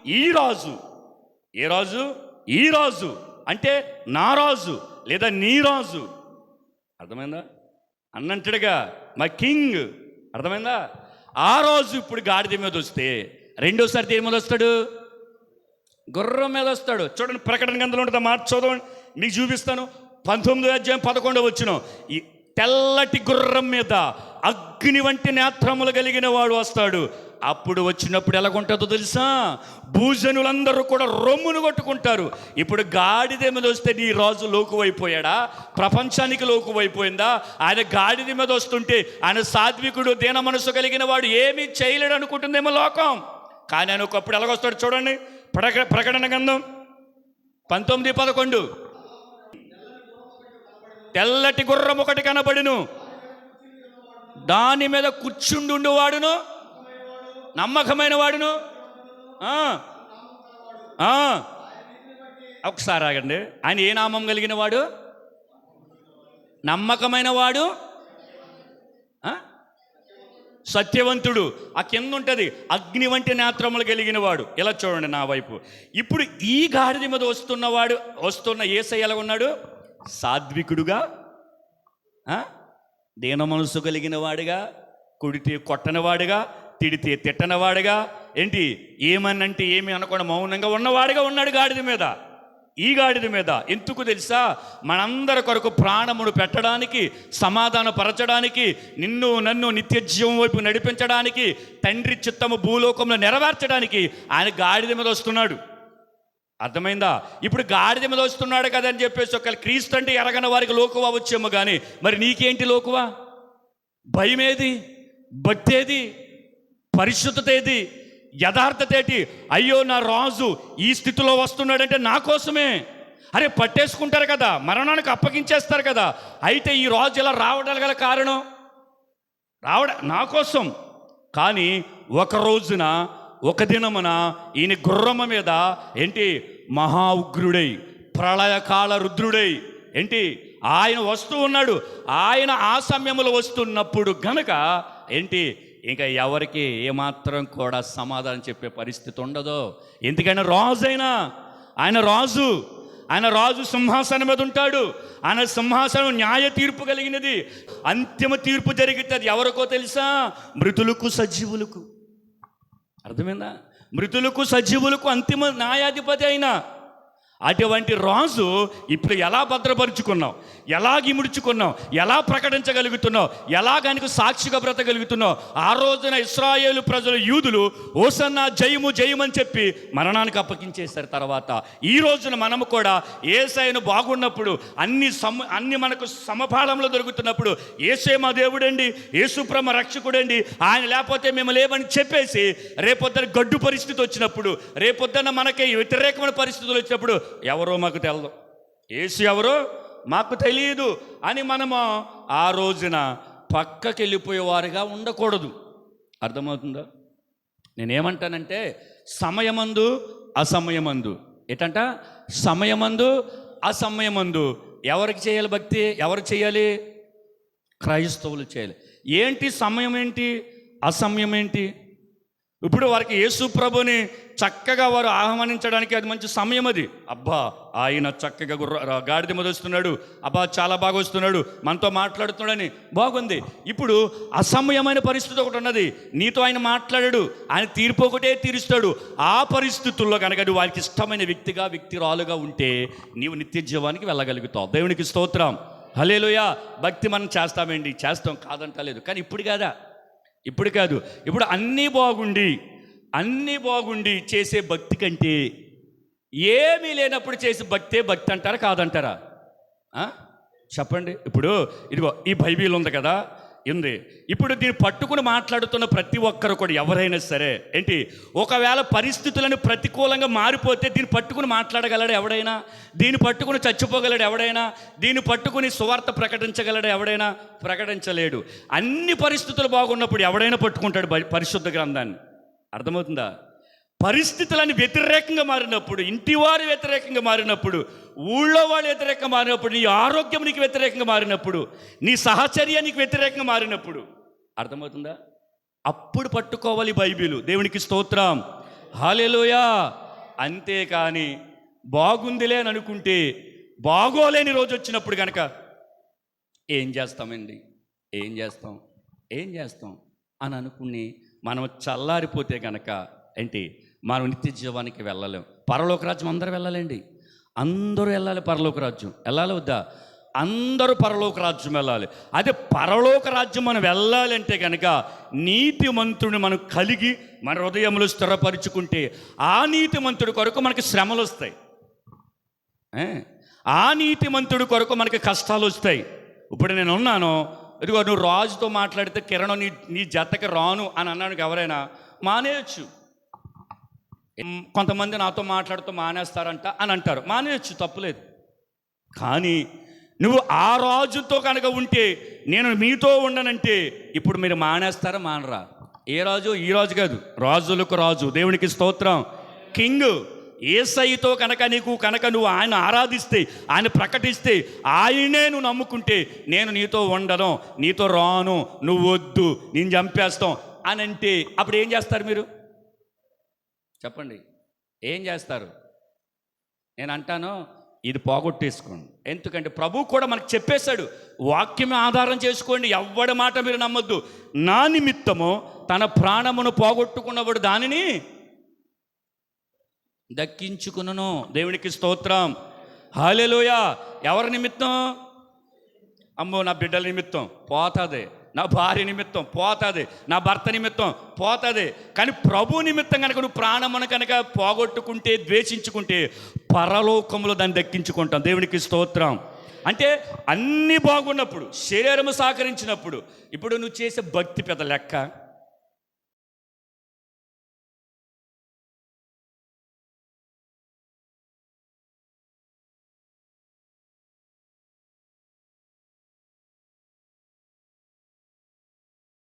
ఈ రాజు. ఏ రాజు? ఈ రాజు అంటే నా రాజు లేదా నీ రాజు. అర్థమైందా? అన్నంటడుగా మా కింగ్. అర్థమైందా? ఆ రోజు ఇప్పుడు గాడిద మీద వస్తే రెండోసారి దేని మీద వస్తాడు? గుర్రం మీద వస్తాడు. చూడండి, ప్రకటన గ్రంథంలో ఉంటుంది మాట చదవండి, మీకు చూపిస్తాను. 19వ అధ్యాయం 11వ వచనం. ఈ తెల్లటి గుర్రం మీద అగ్ని వంటి నేత్రములు కలిగిన వాడు వస్తాడు. అప్పుడు వచ్చినప్పుడు ఎలాగుంటుందో తెలుసా? భూజనులందరూ కూడా రొమ్మును కొట్టుకుంటారు. ఇప్పుడు గాడిద మీద వస్తే నీ రాజు లోకువైపోయాడా? ప్రపంచానికి లోకువైపోయిందా? ఆయన గాడిద మీద వస్తుంటే ఆయన సాత్వికుడు, దీన మనసు కలిగిన వాడు, ఏమీ చేయలేడు అనుకుంటుందేమో లోకం. కానీ ఆయన ఒకప్పుడు ఎలాగొస్తాడు చూడండి. ప్రకటన గ్రంథం 19:11. తెల్లటి గుర్రం ఒకటి కనబడును, దాని మీద కూర్చుండు వాడును, నమ్మకమైన వాడును. ఒకసారి ఆగండి. ఆయన ఏ నామం కలిగిన వాడు? నమ్మకమైన వాడు, సత్యవంతుడు. ఆ కింద ఉంటుంది అగ్ని వంటి నేత్రములు కలిగిన వాడు. ఇలా చూడండి నా వైపు. ఇప్పుడు ఈ గాడిద మీద వస్తున్న యేసయ్య ఎలా ఉన్నాడు? సాత్వికుడుగా, దీన మనసు కలిగిన వాడుగా, కొడితే కొట్టనవాడుగా, తిడితే తిట్టనవాడుగా, ఏంటి ఏమనంటే ఏమి అనకుండా మౌనంగా ఉన్నవాడుగా ఉన్నాడు గాడిద మీద. ఈ గాడిద మీద ఎందుకు తెలుసా? మనందరి కొరకు ప్రాణమును పెట్టడానికి, సమాధానపరచడానికి, నిన్ను నన్ను నిత్యజీవం వైపు నడిపించడానికి, తండ్రి చిత్తము భూలోకంలో నెరవేర్చడానికి ఆయన గాడిద మీద వస్తున్నాడు. అర్థమైందా? ఇప్పుడు గాడిద మీద వస్తున్నాడు కదా అని చెప్పేసి ఒకవేళ క్రీస్తు అంటే ఎరగని వారికి లోకువా వచ్చేమో, కానీ మరి నీకేంటి లోకువా? భయమేది? భక్తి ఏది? పరిశుద్ధత ఏది? యథార్థత ఏంటి? అయ్యో నా రాజు ఈ స్థితిలో వస్తున్నాడంటే నా కోసమే. అరే పట్టేసుకుంటారు కదా, మరణానికి అప్పగించేస్తారు కదా. అయితే ఈ రాజు ఇలా రావడం గల కారణం నా కోసం. కానీ ఒక రోజున, ఒక దినమున ఈయన గుర్రమ మీద ఏంటి మహా ఉగ్రుడై, ప్రళయకాల రుద్రుడై ఏంటి ఆయన వస్తూ ఉన్నాడు. ఆయన ఆ సమయంలో వస్తున్నప్పుడు గనక ఏంటి ఇంకా ఎవరికి ఏమాత్రం కూడా సమాధానం చెప్పే పరిస్థితి ఉండదు. ఎందుకైనా రాజైనా ఆయన రాజు సింహాసనం మీద ఉంటాడు. ఆయన సింహాసనం న్యాయ తీర్పు కలిగినది. అంతిమ తీర్పు జరుగుతుంది. ఎవరికో తెలుసా? మృతులకు సజీవులకు. అర్థమైందా? మృతులకు సజీవులకు అంతిమ న్యాయాధిపతి అయినా అటువంటి రాజు ఇప్పుడు ఎలా భద్రపరుచుకున్నావు, ఎలా ఇముడ్చుకున్నావు, ఎలా ప్రకటించగలుగుతున్నావు, ఎలా దానికి సాక్షిగా బ్రతగలుగుతున్నావు? ఆ రోజున ఇశ్రాయేలు ప్రజలు, యూదులు హోసన్నా జయము జయమని చెప్పి మరణానికి అప్పగించేశారు. తర్వాత ఈ రోజున మనము కూడా యేసయ్యను బాగున్నప్పుడు, అన్ని మనకు సమపాలంలో దొరుకుతున్నప్పుడు, యేసే మా దేవుడండి, యేసుప్రమ రక్షకుడండి, ఆయన లేకపోతే మేము లేవని చెప్పేసి రేపొద్దున గడ్డు పరిస్థితి వచ్చినప్పుడు, రేపొద్దున మనకి వ్యతిరేకమైన పరిస్థితులు వచ్చినప్పుడు ఎవరో మాకు తెలియదు, యేసు ఎవరో మాకు తెలియదు అని మనము ఆ రోజున పక్కకి వెళ్ళిపోయేవారుగా ఉండకూడదు. అర్థమవుతుందా? నేనేమంటానంటే సమయమందు అసమయమందు, ఏంటంట సమయమందు అసమయమందు ఎవరికి చేయాలి భక్తి? ఎవరు చేయాలి? క్రైస్తవులు చేయాలి. ఏంటి సమయం ఏంటి, అసమయం ఏంటి? ఇప్పుడు వారికి యేసు ప్రభుని చక్కగా వారు ఆహ్వానించడానికి అది మంచి సమయం. అది అబ్బా ఆయన చక్కగా గాడిద మీద వస్తున్నాడు, అబ్బా చాలా బాగా వస్తున్నాడు, మనతో మాట్లాడుతున్నాడని బాగుంది. ఇప్పుడు అసమయమైన పరిస్థితి ఒకటి ఉన్నది. నీతో ఆయన మాట్లాడాడు, ఆయన తీర్పు ఒకటే తీరుస్తాడు. ఆ పరిస్థితుల్లో కనుక వారికి ఇష్టమైన వ్యక్తిరాలుగా ఉంటే నీవు నిత్య జీవానికి వెళ్ళగలుగుతావు. దేవునికి స్తోత్రం, హల్లెలూయా. భక్తి మనం చేస్తాం కాదంటలేదు. కానీ ఇప్పుడు కాదు. ఇప్పుడు అన్నీ బాగుండి చేసే భక్తి కంటే ఏమీ లేనప్పుడు చేసే భక్తి అంటారా కాదంటారా? చెప్పండి. ఇప్పుడు ఇదిగో ఈ బైబిల్ ఉంది కదా, ఇప్పుడు దీన్ని పట్టుకుని మాట్లాడుతున్న ప్రతి ఒక్కరు కూడా ఎవరైనా సరే ఏంటి, ఒకవేళ పరిస్థితులను ప్రతికూలంగా మారిపోతే దీన్ని పట్టుకుని మాట్లాడగలడు ఎవడైనా? దీన్ని పట్టుకుని చచ్చిపోగలడు ఎవడైనా? దీన్ని పట్టుకుని సువార్త ప్రకటించగలడు ఎవడైనా? ప్రకటించలేడు. అన్ని పరిస్థితులు బాగున్నప్పుడు ఎవడైనా పట్టుకుంటాడు పరిశుద్ధ గ్రంథాన్ని. అర్థమవుతుందా? పరిస్థితులని వ్యతిరేకంగా మారినప్పుడు, ఇంటివారు వ్యతిరేకంగా మారినప్పుడు, ఊళ్ళో వాళ్ళు వ్యతిరేకంగా మారినప్పుడు, నీ ఆరోగ్యం నీకు వ్యతిరేకంగా మారినప్పుడు, నీ సహచర్య నీకు వ్యతిరేకంగా మారినప్పుడు, అర్థమవుతుందా? అప్పుడు పట్టుకోవాలి బైబిలు. దేవునికి స్తోత్రం, హల్లెలూయా. అంతేకాని బాగుందిలే అని అనుకుంటే బాగోలేని రోజు వచ్చినప్పుడు కనుక ఏం చేస్తామండి, ఏం చేస్తాం అని అనుకుని మనం చల్లారిపోతే కనుక ఏంటి, మనం నిత్య జీవానికి వెళ్ళలేం. పరలోక రాజ్యం అందరూ వెళ్ళాలండి, అందరూ వెళ్ళాలి. పరలోక రాజ్యం వెళ్ళాలి వద్దా? అందరూ పరలోక రాజ్యం వెళ్ళాలి. అదే పరలోక రాజ్యం మనం వెళ్ళాలంటే కనుక నీతిమంతుడిని మనం కలిగి మన హృదయములు స్థిరపరుచుకుంటే ఆ నీతిమంతుడి కొరకు మనకి శ్రమలు వస్తాయి, ఆ నీతిమంతుడి కొరకు మనకి కష్టాలు వస్తాయి. ఇప్పుడు నేను ఉన్నాను, ఇదిగో నువ్వు రాజుతో మాట్లాడితే కిరణం నీ జతకి రాను అని అన్నానికి ఎవరైనా మానేయచ్చు. కొంతమంది నాతో మాట్లాడుతూ మానేస్తారంట అని అంటారు, మానేయచ్చు, తప్పులేదు. కానీ నువ్వు ఆ రాజుతో కనుక ఉంటే నేను మీతో ఉండనంటే ఇప్పుడు మీరు మానేస్తారా మానరా? ఏ రాజు? ఈ రాజు కాదు, రాజులకు రాజు, దేవునికి స్తోత్రం, కింగ్ యేసయ్యతో కనుక నువ్వు ఆయన ఆరాధిస్తే, ఆయన ప్రకటిస్తే, ఆయనే నువ్వు నమ్ముకుంటే నేను నీతో ఉండను, నీతో రాను, నువ్వు వద్దు, నేను చంపేస్తాం అని అంటే అప్పుడు ఏం చేస్తారు మీరు? చెప్పండి, ఏం చేస్తారు? నేను అంటాను, ఇది పోగొట్టేసుకోండి. ఎందుకంటే ప్రభు కూడా మనకు చెప్పేశాడు, వాక్యమే ఆధారం చేసుకోండి, ఎవ్వడి మాట మీరు నమ్మొద్దు. నా నిమిత్తము తన ప్రాణమును పోగొట్టుకున్నవాడు దానిని దక్కించుకును. దేవునికి స్తోత్రం, హల్లెలూయా. ఎవరి నిమిత్తం? అమ్మో, నా బిడ్డల నిమిత్తం పోతుంది, నా భార్య నిమిత్తం పోతుంది, నా భర్త నిమిత్తం పోతుంది. కానీ ప్రభు నిమిత్తం కనుక నువ్వు ప్రాణమును కనుక పోగొట్టుకుంటే, ద్వేషించుకుంటే పరలోకంలో దాన్ని దక్కించుకుంటాం. దేవునికి స్తోత్రం. అంటే అన్నీ బాగున్నప్పుడు, శరీరము సహకరించినప్పుడు, ఇప్పుడు నువ్వు చేసే భక్తి పెద్ద లెక్క,